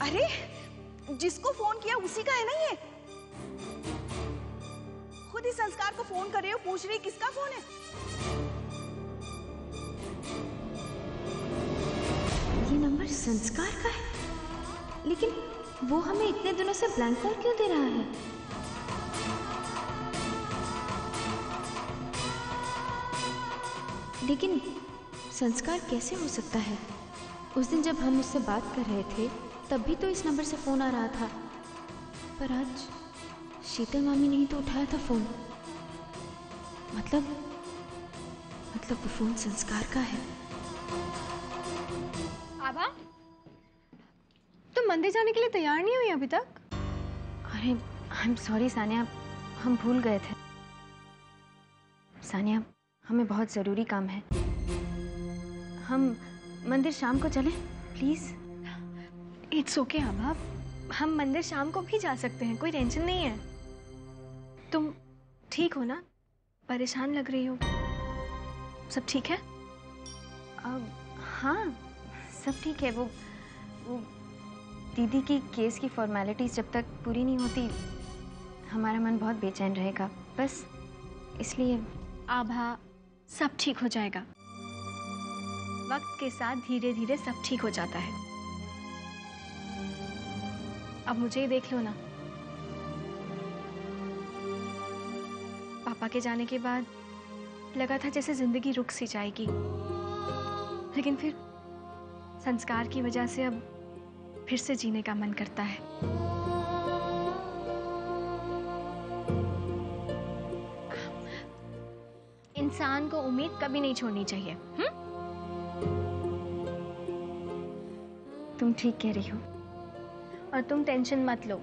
अरे जिसको फोन किया उसी का है ना ये। खुद ही संस्कार को फोन कर रही हो, पूछ रही किसका फोन है। ये नंबर संस्कार का है, लेकिन वो हमें इतने दिनों से ब्लैंक कॉल क्यों दे रहा है? लेकिन संस्कार कैसे हो सकता है? उस दिन जब हम उससे बात कर रहे थे तब भी तो इस नंबर से फोन आ रहा था, पर आज शीतल मामी ने ही तो उठाया था फोन। मतलब वो फोन संस्कार का है। आभा, तुम मंदिर जाने के लिए तैयार नहीं हुई अभी तक? अरे आई एम सॉरी सानिया, हम भूल गए थे। सानिया, हमें बहुत ज़रूरी काम है। हम मंदिर शाम को चलें प्लीज़? इट्स ओके आभा, हम मंदिर शाम को भी जा सकते हैं, कोई टेंशन नहीं है। तुम ठीक हो ना? परेशान लग रही हो। सब ठीक है? हाँ सब ठीक है। वो दीदी की केस की फॉर्मेलिटीज़ जब तक पूरी नहीं होती हमारा मन बहुत बेचैन रहेगा, बस इसलिए। आभा, सब ठीक हो जाएगा। वक्त के साथ धीरे धीरे सब ठीक हो जाता है। अब मुझे ही देख लो ना, पापा के जाने के बाद लगा था जैसे जिंदगी रुक सी जाएगी, लेकिन फिर संस्कार की वजह से अब फिर से जीने का मन करता है। इंसान को उम्मीद कभी नहीं छोड़नी चाहिए। तुम ठीक कह रही हो। और तुम टेंशन मत लो।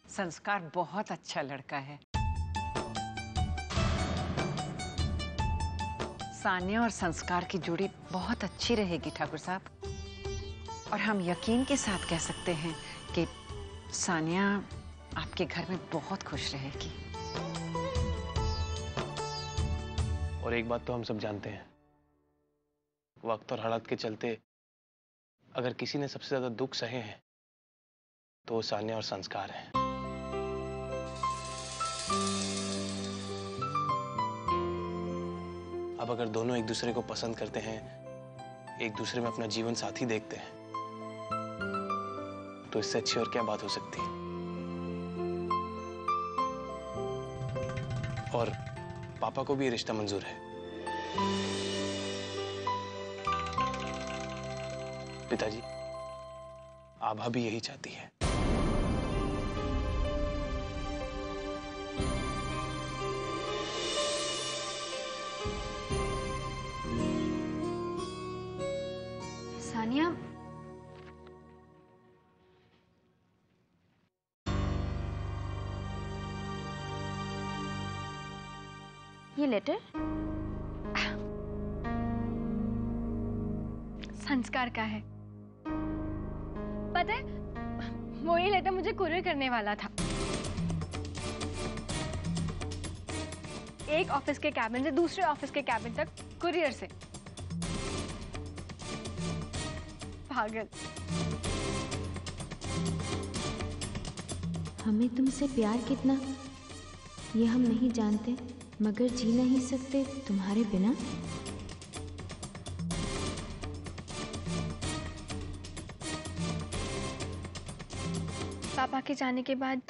संस्कार बहुत अच्छा लड़का है। सानिया और संस्कार की जोड़ी बहुत अच्छी रहेगी ठाकुर साहब, और हम यकीन के साथ कह सकते हैं कि सानिया आपके घर में बहुत खुश रहेगी। और एक बात तो हम सब जानते हैं, वक्त और हालात के चलते अगर किसी ने सबसे ज्यादा दुख सहे हैं तो वो सानिया और संस्कार हैं। अब अगर दोनों एक दूसरे को पसंद करते हैं, एक दूसरे में अपना जीवन साथी देखते हैं, तो इससे अच्छी और क्या बात हो सकती है। और पापा को भी ये रिश्ता मंजूर है। पिताजी, आभा भी यही चाहती है। सानिया, ये लेटर संस्कार का है। पता है, वो ये लेटर मुझे कुरियर करने वाला था। एक ऑफिस के कैबिन से दूसरे ऑफिस के कैबिन तक कुरियर से। पागल। हमें तुमसे प्यार कितना ये हम नहीं जानते, मगर जी नहीं सकते तुम्हारे बिना। पापा के जाने के बाद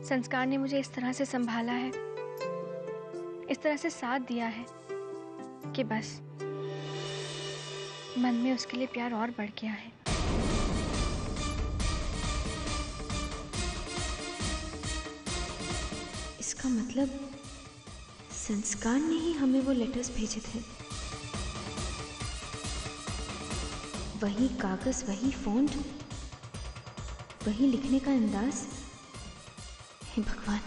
संस्कार ने मुझे इस तरह से संभाला है, इस तरह से साथ दिया है कि बस मन में उसके लिए प्यार और बढ़ गया है। इसका मतलब संस्कार ने ही हमें वो लेटर्स भेजे थे। वही कागज, वही फॉन्ट, वही लिखने का अंदाज। हे भगवान,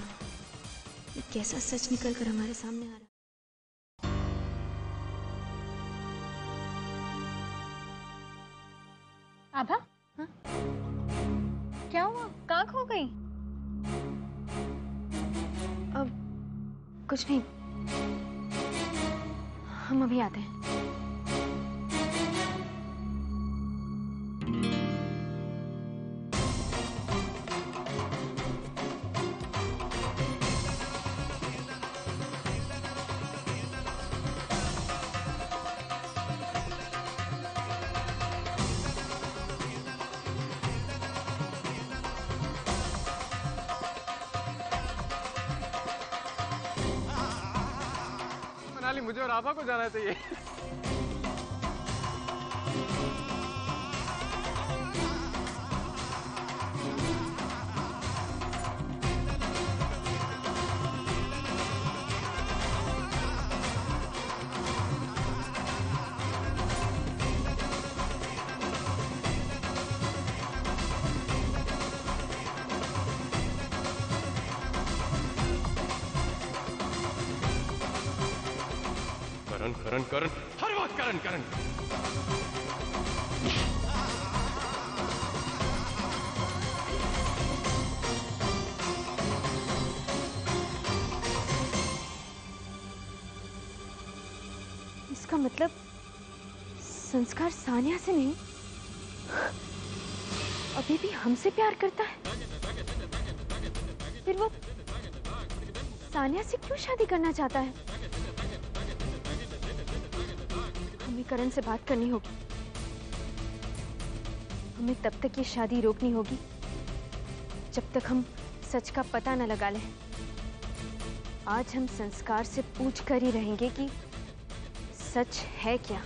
ये कैसा सच निकल कर हमारे सामने आ रहा है। आभा, हाँ? क्या हुआ? आंख हो गई? अब कुछ नहीं, हम अभी आते हैं। मनाली, मुझे और आभा को जाना चाहिए। करण करण करण, हर वक्त करण करण। इसका मतलब संस्कार सानिया से नहीं, अभी भी हमसे प्यार करता है। फिर वो सानिया से क्यों शादी करना चाहता है? हमें करण से बात करनी होगी। हमें तब तक ये शादी रोकनी होगी जब तक हम सच का पता न लगा लें। आज हम संस्कार से पूछ कर ही रहेंगे कि सच है क्या।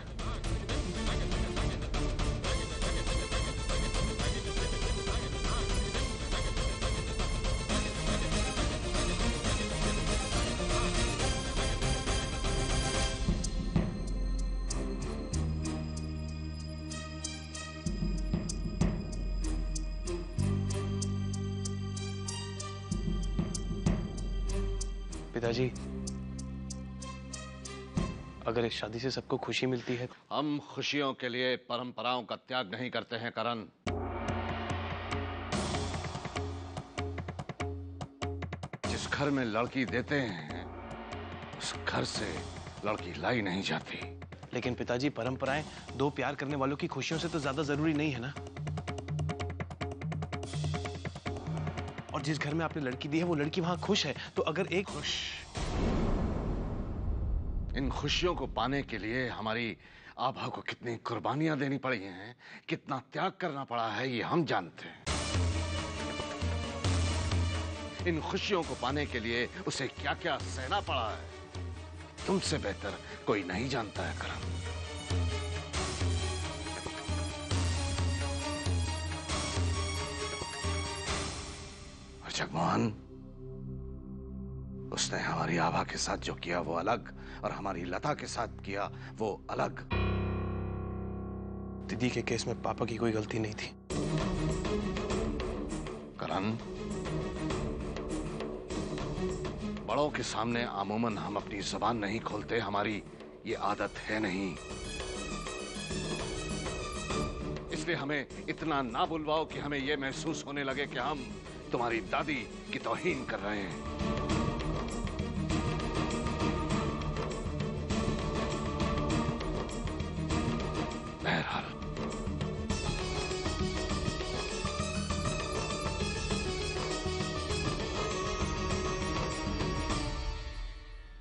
पिताजी, अगर इस शादी से सबको खुशी मिलती है। हम खुशियों के लिए परंपराओं का त्याग नहीं करते हैं करण। जिस घर में लड़की देते हैं उस घर से लड़की लाई नहीं जाती। लेकिन पिताजी, परंपराएं दो प्यार करने वालों की खुशियों से तो ज्यादा जरूरी नहीं है ना। और जिस घर में आपने लड़की दी है वो लड़की वहां खुश है, तो अगर एक खुश, इन खुशियों को पाने के लिए हमारी आभा को कितनी कुर्बानियां देनी पड़ी हैं, कितना त्याग करना पड़ा है, ये हम जानते हैं। इन खुशियों को पाने के लिए उसे क्या क्या सहना पड़ा है, तुमसे बेहतर कोई नहीं जानता है करण। और जगमोहन, उसने हमारी आभा के साथ जो किया वो अलग, और हमारी लता के साथ किया वो अलग। दीदी के केस में पापा की कोई गलती नहीं थी। करण, बड़ों के सामने अमूमन हम अपनी जुबान नहीं खोलते, हमारी ये आदत है नहीं। इसलिए हमें इतना ना बुलवाओ कि हमें ये महसूस होने लगे कि हम तुम्हारी दादी की तौहीन कर रहे हैं। बहरहाल,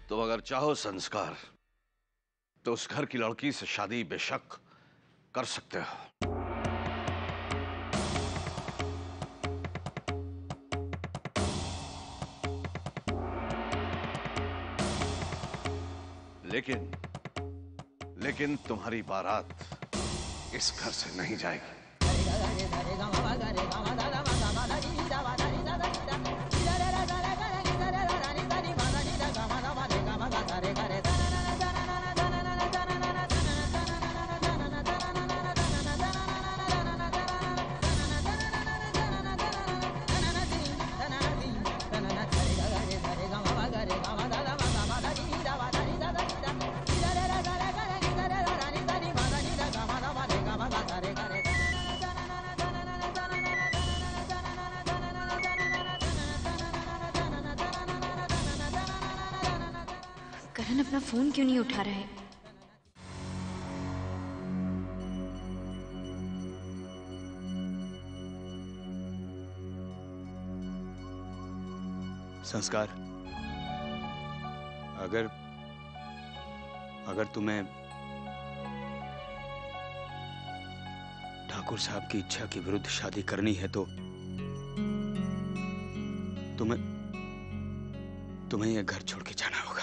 तुम अगर चाहो संस्कार तो उस घर की लड़की से शादी बेशक कर सकते हो, लेकिन तुम्हारी बारात इस घर से नहीं जाएगी। किशन अपना फोन क्यों नहीं उठा रहा है? संस्कार, अगर तुम्हें ठाकुर साहब की इच्छा के विरुद्ध शादी करनी है तो तुम्हें यह घर छोड़ के जाना होगा।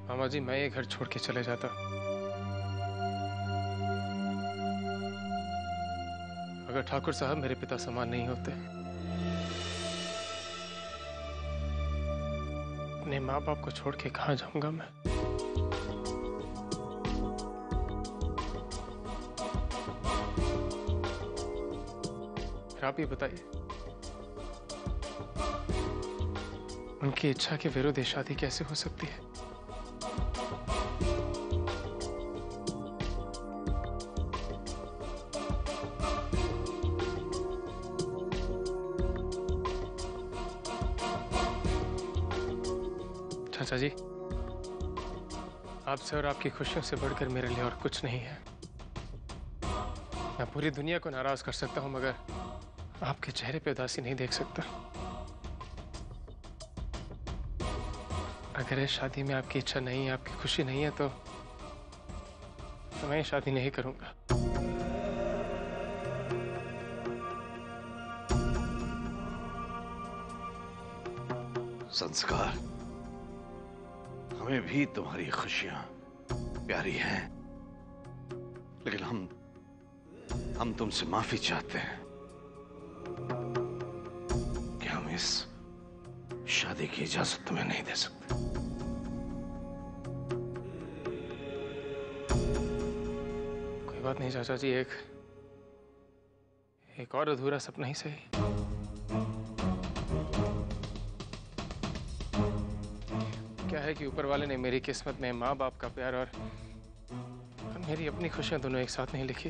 मामा जी, मैं ये घर छोड़ के चले जाता अगर ठाकुर साहब मेरे पिता समान नहीं होते। अपने माँ बाप को छोड़ के कहाँ जाऊंगा मैं? फिर आप ही बताइए, उनकी इच्छा के विरुद्ध ये शादी कैसे हो सकती है? चाचा जी, आपसे और आपकी खुशियों से बढ़कर मेरे लिए और कुछ नहीं है। मैं पूरी दुनिया को नाराज कर सकता हूं, मगर आपके चेहरे पे उदासी नहीं देख सकता। अगर इस शादी में आपकी इच्छा नहीं है, आपकी खुशी नहीं है, तो मैं ये शादी नहीं करूंगा। संस्कार, हमें भी तुम्हारी खुशियां प्यारी हैं, लेकिन हम तुमसे माफी चाहते हैं कि हम इस शादी की इजाजत तुम्हें नहीं दे सकते। कोई बात नहीं चाचा जी, एक और अधूरा सपना ही सही। क्या है कि ऊपर वाले ने मेरी किस्मत में माँ बाप का प्यार और मेरी अपनी खुशियां दोनों एक साथ नहीं लिखी।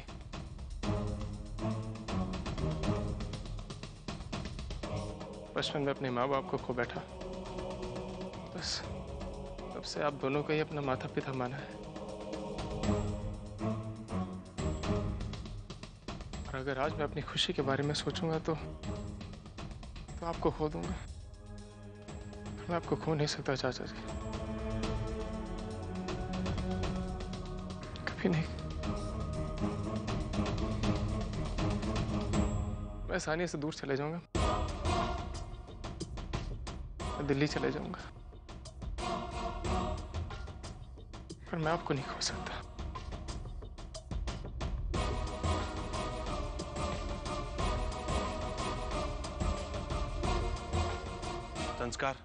बचपन में अपने माँ बाप को खो बैठा, बस तब से आप दोनों को ही अपना माता पिता माना है। और अगर आज मैं अपनी खुशी के बारे में सोचूंगा तो आपको खो दूंगा। मैं आपको खो नहीं सकता चाचा जी, कभी नहीं। मैं सानिया से दूर चले जाऊंगा, मैं दिल्ली चले जाऊंगा, पर मैं आपको नहीं खो सकता। संस्कार,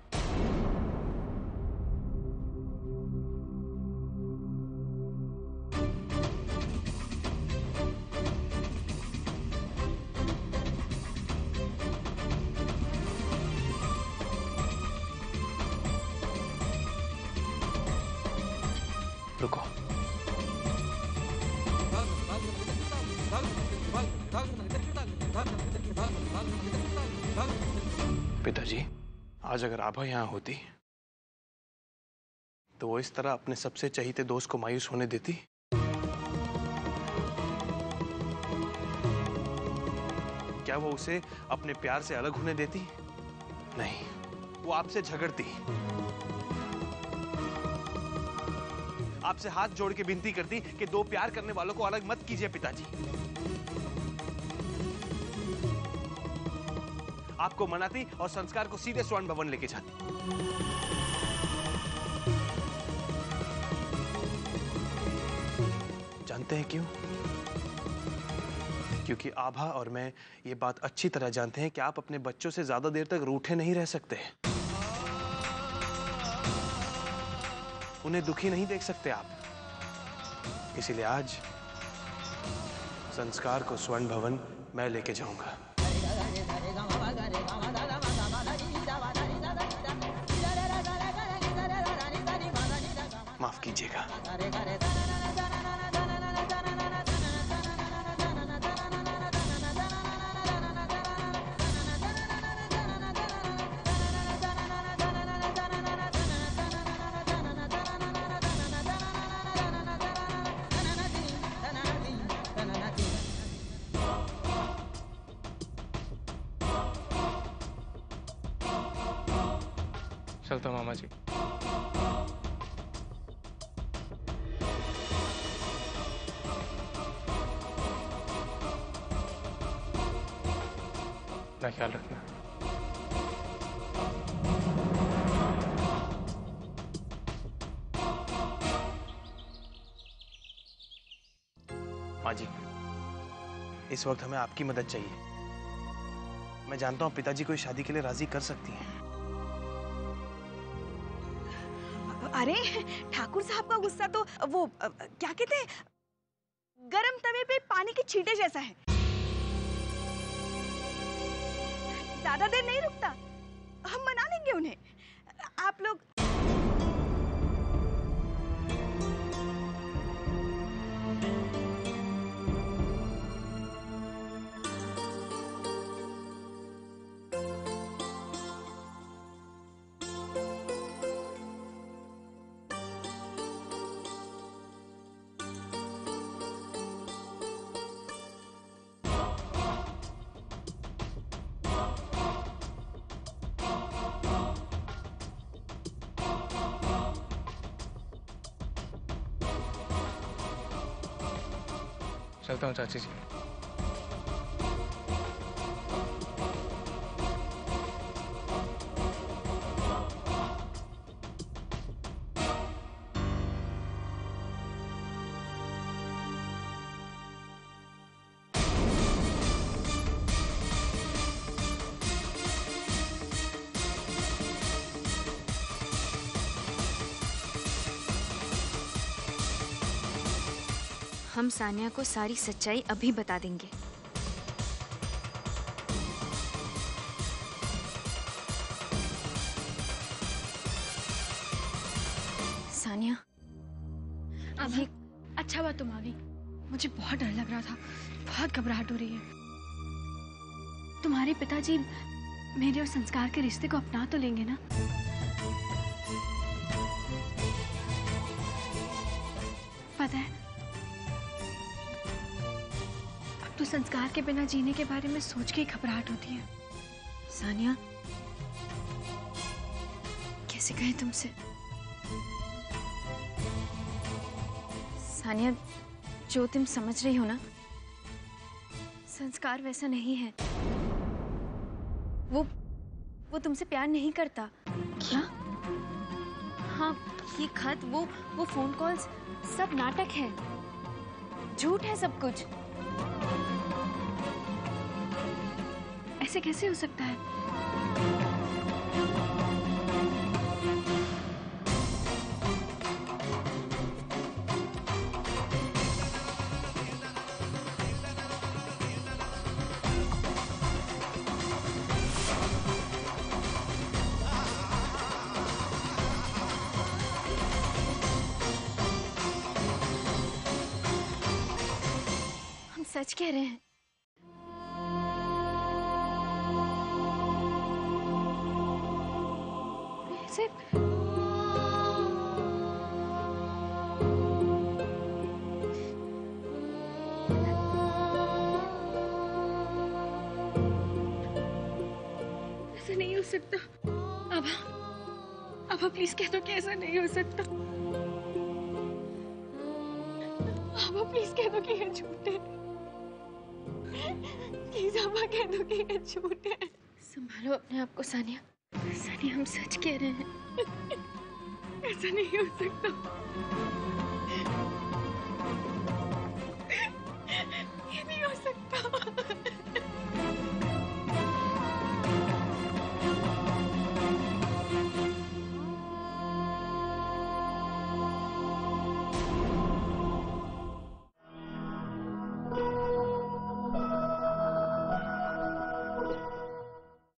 रुको। पिताजी, आज अगर आभा यहाँ होती तो वो इस तरह अपने सबसे चहीते दोस्त को मायूस होने देती? क्या वो उसे अपने प्यार से अलग होने देती? नहीं, वो आपसे झगड़ती, आपसे हाथ जोड़ के विनती करती कि दो प्यार करने वालों को अलग मत कीजिए पिताजी। आपको मनाती और संस्कार को सीधे स्वर्ण भवन लेके जाती। जानते हैं क्यों? क्योंकि आभा और मैं ये बात अच्छी तरह जानते हैं कि आप अपने बच्चों से ज्यादा देर तक रूठे नहीं रह सकते, उन्हें दुखी नहीं देख सकते आप। इसीलिए आज संस्कार को स्वर्ण भवन मैं लेके जाऊंगा। माफ कीजिएगा। चलता हूँ मामा जी। अपना ख्याल रखना। माँ जी, इस वक्त हमें आपकी मदद चाहिए। मैं जानता हूँ पिताजी को इस शादी के लिए राजी कर सकती हैं। अरे ठाकुर साहब का गुस्सा तो वो क्या कहते हैं, गरम तवे पे पानी के छींटे जैसा है। ज्यादा देर नहीं रुकता, हम मना लेंगे उन्हें। आप लोग चलता हूँ चाची जी। हम सानिया को सारी सच्चाई अभी बता देंगे। सानिया, अब ये अच्छा हुआ तुम आ गई। मुझे बहुत डर लग रहा था, बहुत घबराहट हो रही है। तुम्हारे पिताजी मेरे और संस्कार के रिश्ते को अपना तो लेंगे ना? पता है, तो संस्कार के बिना जीने के बारे में सोच के घबराहट होती है। सानिया, कैसे कहें तुमसे? सानिया, जो तुम समझ रही हो ना, संस्कार वैसा नहीं है। वो तुमसे प्यार नहीं करता। क्या? हाँ, ये खत, वो फोन कॉल्स सब नाटक है, झूठ है सब कुछ। ऐसे कैसे हो सकता है? हम सच कह रहे हैं। ऐसा नहीं हो सकता। अब प्लीज कह दो कि ऐसा नहीं हो सकता। अब प्लीज कह दो कि ये झूठ है। प्लीज अब कह दो कि ये झूठ है। संभालो अपने आप को सानिया। सानिया, हम सच कह रहे हैं। ऐसा नहीं हो सकता। ये नहीं हो सकता।